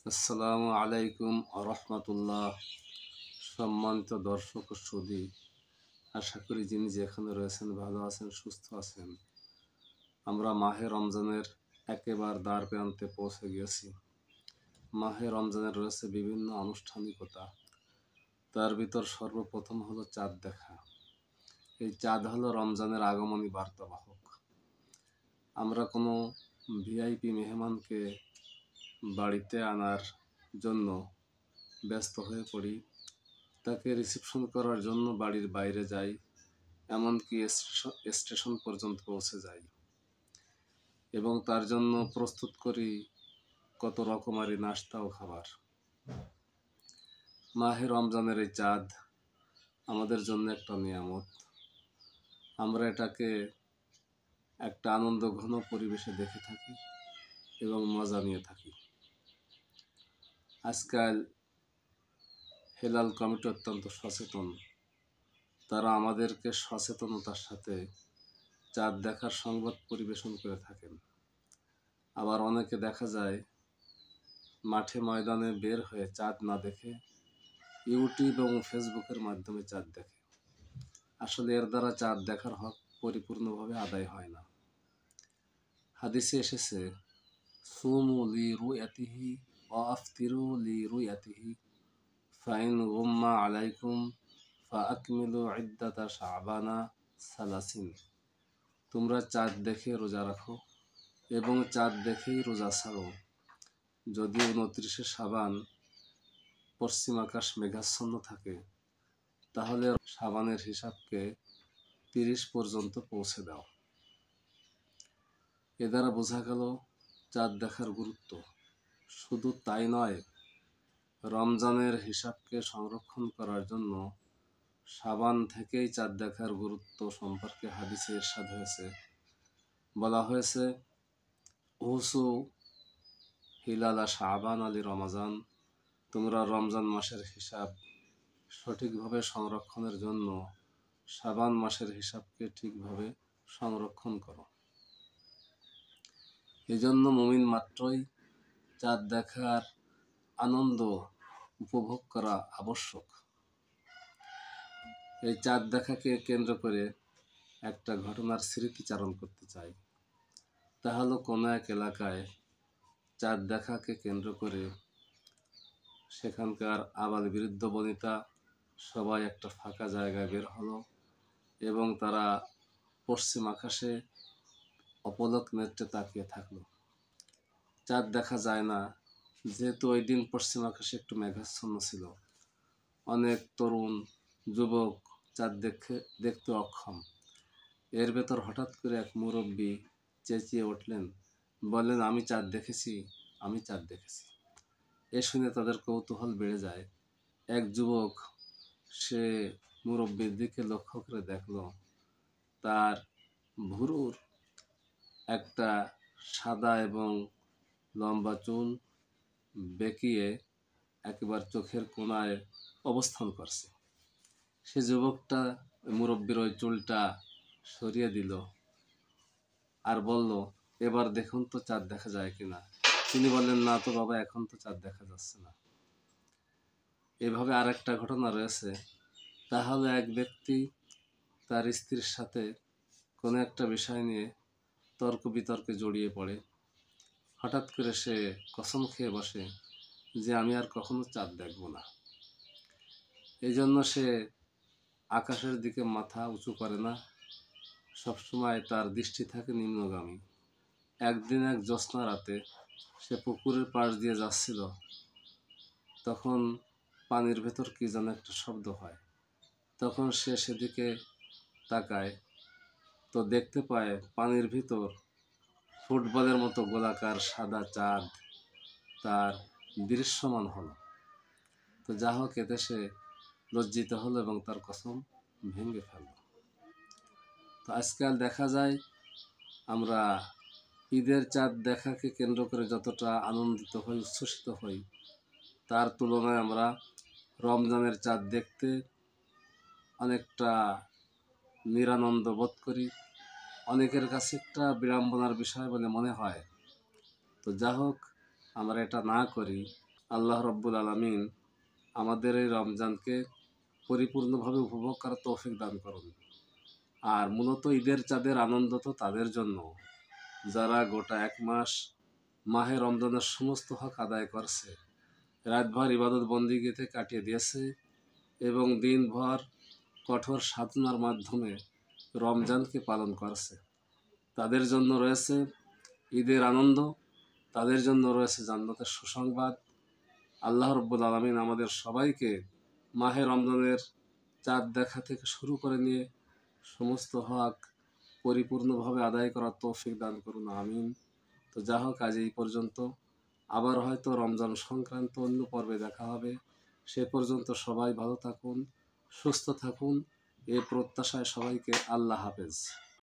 আসসালামু আলাইকুম রহমতুল্লাহ। সম্মানিত দর্শক ও সুধী, আশা করি যিনি যেখানে রয়েছেন ভালো আছেন, সুস্থ আছেন। আমরা মাহে রমজানের একেবারে দ্বার প্রান্তে পৌঁছে গিয়েছি। মাহে রমজানের রয়েছে বিভিন্ন আনুষ্ঠানিকতা, তার ভিতর সর্বপ্রথম হলো চাঁদ দেখা। এই চাঁদ হলো রমজানের আগমনী বার্তাবাহক। আমরা কোনো ভিআইপি মেহমানকে বাড়িতে আনার জন্য ব্যস্ত হয়ে পড়ি, তাকে রিসিপশন করার জন্য বাড়ির বাইরে যাই, এমনকি স্টেশন পর্যন্ত পৌঁছে যাই এবং তার জন্য প্রস্তুত করি কত রকমারি নাস্তা ও খাবার। মাহে রমজানের এই চাঁদ আমাদের জন্য একটা নিয়ামত। আমরা এটাকে একটা আনন্দ ঘন পরিবেশে দেখে থাকি এবং মজা নিয়ে থাকি। আজকাল হেলাল কমিটি অত্যন্ত সচেতন। তারা আমাদেরকে সচেতনতার সাথে চাঁদ দেখার সংবাদ পরিবেশন করে থাকেন। আবার অনেকে দেখা যায় মাঠে ময়দানে বের হয়ে চাঁদ না দেখে ইউটিউব এবং ফেসবুকের মাধ্যমে চাঁদ দেখে। আসলে এর দ্বারা চাঁদ দেখার হক পরিপূর্ণভাবে আদায় হয় না। হাদিসে এসেছে, সুমু লিরুয়াতিহি ওয়া আফতিরু লিরুয়াতিহি ফাইন গুম্মা আলাইকুম ফাআকমিলু ইদ্দাতা শাবানা সালাসিন। তোমরা চাঁদ দেখে রোজা রাখো এবং চাঁদ দেখেই রোজা ছাড়ো। যদি 29 শাবান পশ্চিম আকাশ মেঘাচ্ছন্ন থাকে, তাহলে শাবানের হিসাবকে 30 পর্যন্ত পৌঁছে দাও। এ দ্বারা বোঝা গেল চাঁদ দেখার গুরুত্ব। শুধু তাই নয়, রমজানের হিসাবকে সংরক্ষণ করার জন্য শাবান থেকেই চাঁদ দেখার গুরুত্ব সম্পর্কে হাদিসে ইরশাদ হয়েছে। বলা হয়েছে, উহসু হিলালা শাবান আলী রমাজান, তোমরা রমজান মাসের হিসাব সঠিকভাবে সংরক্ষণের জন্য শাবান মাসের হিসাবকে ঠিকভাবে সংরক্ষণ করো। এজন্য মুমিন মাত্রই চাঁদ দেখার আনন্দ উপভোগ করা আবশ্যক। এই চাঁদ দেখাকে কেন্দ্র করে একটা ঘটনার স্মৃতিচারণ করতে চাই। তা হলো কোনো এক এলাকায় চাঁদ দেখাকে কেন্দ্র করে সেখানকার আবাল বৃদ্ধ বনিতা সবাই একটা ফাঁকা জায়গায় বের হলো এবং তারা পশ্চিম আকাশে অপলক নেত্রে তাকিয়ে থাকলো। চাঁদ দেখা যায় না, যেহেতু ওই দিন পশ্চিম আকাশে একটু মেঘাচ্ছন্ন ছিল। অনেক তরুণ যুবক চাঁদ দেখতে অক্ষম। এর ভেতর হঠাৎ করে এক মুরব্বী চেঁচিয়ে উঠলেন, বললেন, আমি চাঁদ দেখেছি, আমি চাঁদ দেখেছি। এ শুনে তাদের কৌতূহল বেড়ে যায়। এক যুবক সে মুরব্বীর দিকে লক্ষ্য করে দেখল, তার ভুরুর একটা সাদা এবং লম্বা চুল বেঁকিয়ে একেবারে চোখের কোণায় অবস্থান করছে। সে যুবকটা মুরব্বীর ওই চুলটা সরিয়ে দিল আর বলল, এবার দেখুন তো চাঁদ দেখা যায় কিনা। তিনি বললেন, না তো বাবা, এখন তো চাঁদ দেখা যাচ্ছে না। এভাবে আরেকটা ঘটনা রয়েছে। তাহলে এক ব্যক্তি তার স্ত্রীর সাথে কোনো একটা বিষয় নিয়ে তর্ক বিতর্কে জড়িয়ে পড়ে। হঠাৎ করে সে কসম খেয়ে বসে যে আমি আর কখনো চাঁদ দেখব না। এই জন্য সে আকাশের দিকে মাথা উঁচু করে না, সবসময় তার দৃষ্টি থাকে নিম্নগামী। একদিন এক জ্যোৎস্না রাতে সে পুকুরের পাশ দিয়ে যাচ্ছিল, তখন পানির ভেতর কি যেন একটা শব্দ হয়। তখন সে সেদিকে তাকায়, তো দেখতে পায় পানির ভিতর ফুটবলের মতো গোলাকার সাদা চাঁদ তার দৃশ্যমান হলো। তো যা হোক, এতে সে লজ্জিত হলো এবং তার কসম ভেঙে ফেলল। তো আজকাল দেখা যায় আমরা ঈদের চাঁদ দেখাকে কেন্দ্র করে যতটা আনন্দিত হই, উচ্ছ্বসিত হই, তার তুলনায় আমরা রমজানের চাঁদ দেখতে অনেকটা নিরানন্দ বোধ করি। অনেকের কাছে একটা বিড়ম্বনার বিষয় বলে মনে হয়। তো যা হোক, আমরা এটা না করি, আল্লাহ রব্বুল আলামিন আমাদের এই রমজানকে পরিপূর্ণভাবে উপভোগ করার তৌফিক দান করুন। আর মূলত ঈদের চাঁদের আনন্দ তো তাদের জন্য যারা গোটা এক মাস মাহে রমজানের সমস্ত হক আদায় করছে, রাতভর ইবাদত বন্দিগিতে কাটিয়ে দিয়েছে এবং দিনভর কঠোর সাধনার মাধ্যমে রমজানকে পালন করছে। তাদের জন্য রয়েছে ঈদের আনন্দ, তাদের জন্য রয়েছে জান্নাতের সুসংবাদ। আল্লাহ রব্বুল আলামিন আমাদের সবাইকে মাহে রমজানের চাঁদ দেখা থেকে শুরু করে নিয়ে সমস্ত হক পরিপূর্ণভাবে আদায় করার তৌফিক দান করুন, আমিন। তো যা হোক, আজ এই পর্যন্ত। আবার হয়তো রমজান সংক্রান্ত অন্য পর্বে দেখা হবে। সে পর্যন্ত সবাই ভালো থাকুন, সুস্থ থাকুন, এই প্রত্যাশায় সবাইকে আল্লাহ হাফেজ।